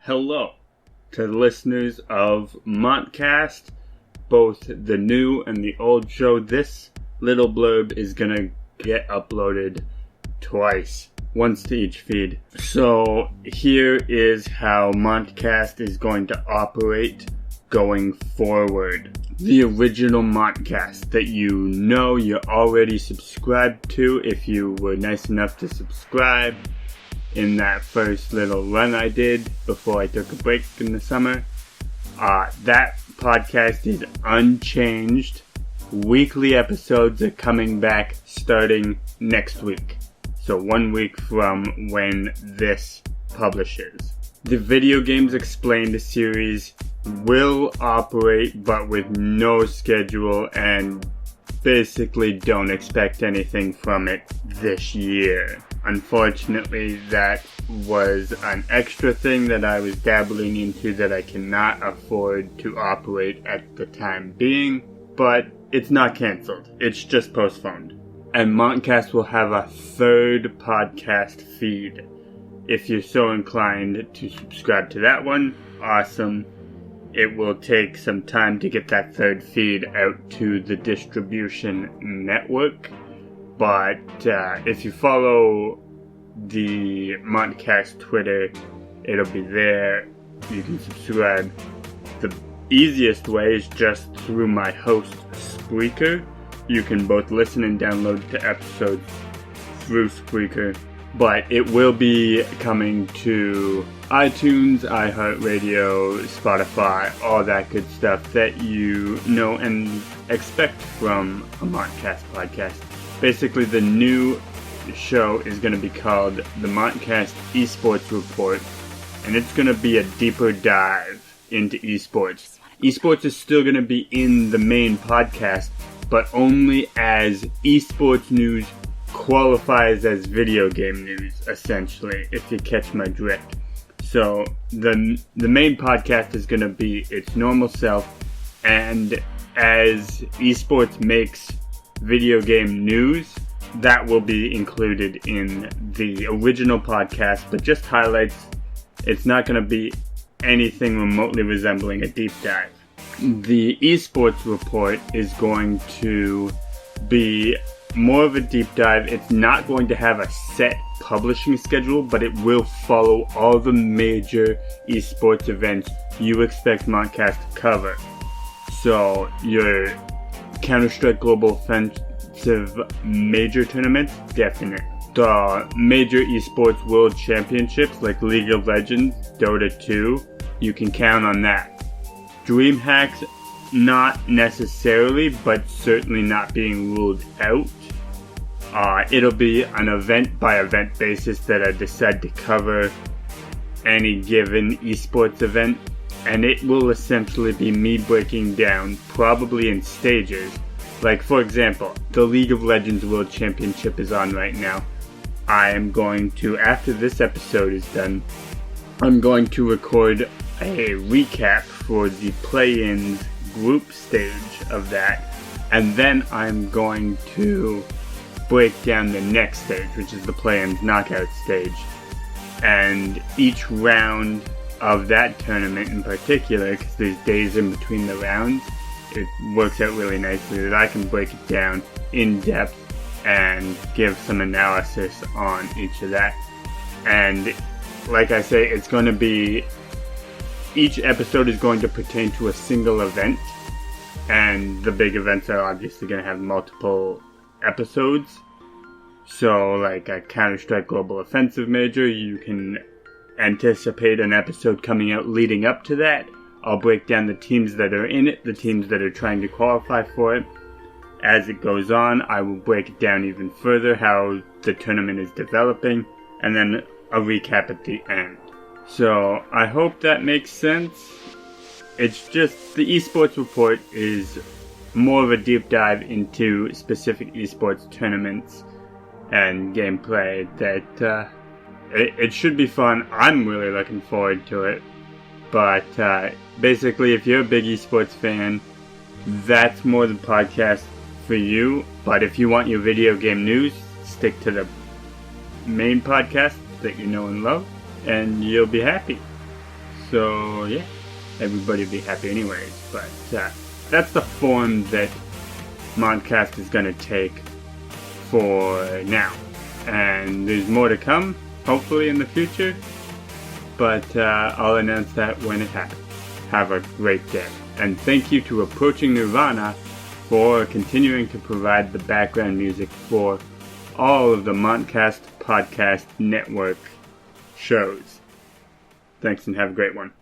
Hello to the listeners of Montcast, both the new and the old show. This little blurb is gonna get uploaded twice, once to each feed. So here is how Montcast is going to operate going forward. The original Montcast that you're already subscribed to, if you were nice enough to subscribe in that first little run I did before I took a break in the summer. That podcast is unchanged. Weekly episodes are coming back starting next week. So 1 week from when this publishes. The Video Games Explained series will operate, but with no schedule, and basically don't expect anything from it this year. Unfortunately, that was an extra thing that I was dabbling into that I cannot afford to operate at the time being, but it's not canceled. It's just postponed. And Montcast will have a third podcast feed. If you're so inclined to subscribe to that one, awesome. It will take some time to get that third feed out to the distribution network. But if you follow the Montcast Twitter, it'll be there. You can subscribe. The easiest way is just through my host, Spreaker. You can both listen and download the episodes through Spreaker. But it will be coming to iTunes, iHeartRadio, Spotify, all that good stuff that you know and expect from a Montcast podcast. Basically, the new show is going to be called the Montcast Esports Report, and it's going to be a deeper dive into esports. Esports is still going to be in the main podcast, but only as esports news qualifies as video game news, essentially, if you catch my drift. So the main podcast is going to be its normal self, and as esports makes video game news, that will be included in the original podcast, but just highlights. It's not going to be anything remotely resembling a deep dive. The esports report is going to be more of a deep dive. It's not going to have a set publishing schedule, but it will follow all the major esports events you expect Montcast to cover. So your Counter-Strike Global Offensive major tournaments, definite. The major esports world championships like League of Legends, Dota 2, you can count on that. DreamHacks, not necessarily, but certainly not being ruled out. It'll be an event-by-event basis that I decide to cover any given esports event, and it will essentially be me breaking down, probably in stages. Like, for example, the League of Legends World Championship is on right now. I am going to, after this episode is done, I'm going to record a recap for the play-ins group stage of that, and then I'm going to break down the next stage, which is the play-ins knockout stage. And each round of that tournament in particular, because there's days in between the rounds, it works out really nicely that I can break it down in depth and give some analysis on each of that. And like I say, it's going to be, each episode is going to pertain to a single event, and the big events are obviously going to have multiple episodes. So like a Counter-Strike Global Offensive Major, you can anticipate an episode coming out leading up to that. I'll break down the teams that are in it, the teams that are trying to qualify for it. As it goes on, I will break it down even further, how the tournament is developing, and then a recap at the end. So I hope that makes sense. It's just the esports report is more of a deep dive into specific esports tournaments and gameplay that it should be fun. I'm really looking forward to it. But basically, if you're a big esports fan, that's more the podcast for you. But if you want your video game news, stick to the main podcast that you know and love, and you'll be happy. So, yeah, everybody will be happy anyways. But that's the form that Montcast is going to take for now. And there's more to come, hopefully in the future. But I'll announce that when it happens. Have a great day. And thank you to Approaching Nirvana for continuing to provide the background music for all of the Montcast Podcast Network shows. Thanks and have a great one.